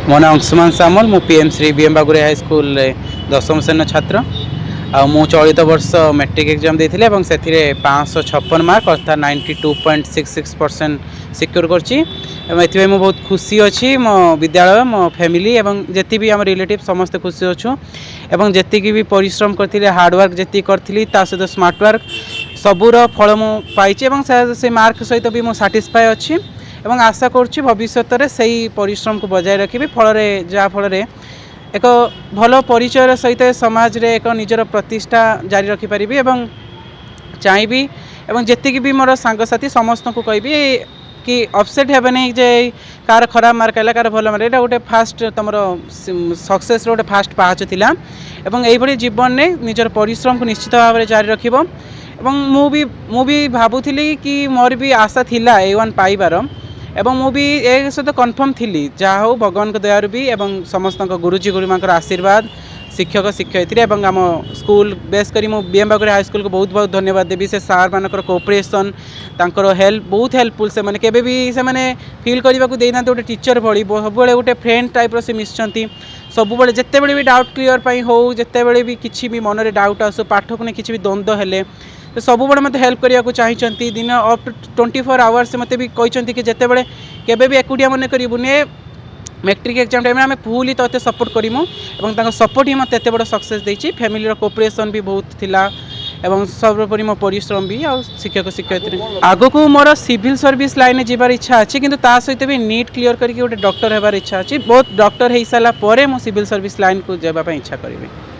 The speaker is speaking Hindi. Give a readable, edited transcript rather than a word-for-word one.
मो ना अंशुमान सामल मु PM Shri BM Bagure high school दशम श्रेणी छात्र मु चलित वर्ष मैट्रिक एग्जाम देते से 556 मार्क अर्थात 92.66% सिक्योर कर बहुत खुशी अच्छी मो विद्यालय मो फैमिली एवं जी भी आम रिलेटिव समस्त खुशी अच्छु एवं जी भी परिश्रम करते हार्डवर्क जी करी सहित स्मार्ट वर्क सबूर फल मुझे से मार्क सहित भी मुझे साटिस्फाए अच्छी एवं आशा करुच्ची भविष्य में से परिश्रम को बजाय रखी फल जहाँफल एक भल परिचय सहित समाज रे एक निजर प्रतिष्ठा जारी रखिपारि एवं चाहिए एवं जी भी मोर सांगसाथी समस्त को कहि कि अपसेट हे नहीं जे कार खराब मार्क है कार भल मार्क गोटे फास्ट तुम सक्सेस गोटे फास्ट पाहच थिला एवं यही जीवन में निजर परिश्रम को निश्चित भाव में जारी रखिब एवं मु भी भावुली कि मोर भी आशा थिला A1 पाइबार एवं मु भी ए सहित कन्फर्म थी जहाँ हो भगवान दयारु भी एवं समस्त गुरुजी गुरुमा आशीर्वाद शिक्षक शिक्षयित्री एवं आम स्कूल बेस करी मु बीएम बागुरे हाई स्कूल को बहुत बहुत धन्यवाद देवी से सार मानकर कोऑपरेशन तांकर हेल्प बहुत हेल्पफुल से माने केबे भी से माने फील करने को देना गोटे टीचर भली सब गोटे फ्रेंड टाइप से मिसचंती सब बड़े जिते बड़े भी डाउट क्लीयर हो जिते बड़े भी किसी भी मन में डाउट आसु पाठ को नहीं किसी भी द्वंद्व हेले तो सब बड़े मत हेल्प करने को चाहती दिन अप टू 24 आवर्स मत भी कहते कि जिते बड़े केबे भी एकुटिया मन करूनी मैट्रिक एग्जाम टाइम आम फुली तो सपोर्ट करूँ सपोर्ट ही मत बड़ सक्सेस देती फैमिली कोऑपरेशन भी बहुत थिला एवं सर्वोपरि मो परिश्रम भी आ शिक्षक शिक्षयित्री आग को मोर सिविल सर्विस लाइन जीवार इच्छा अच्छी किंतु ता सहित भी नीट क्लियर करके गोटे डॉक्टर होबार इच्छा अच्छी बहुत डॉक्टर हो सारा पर सिविल सर्विस लाइन को जावाई इच्छा करी।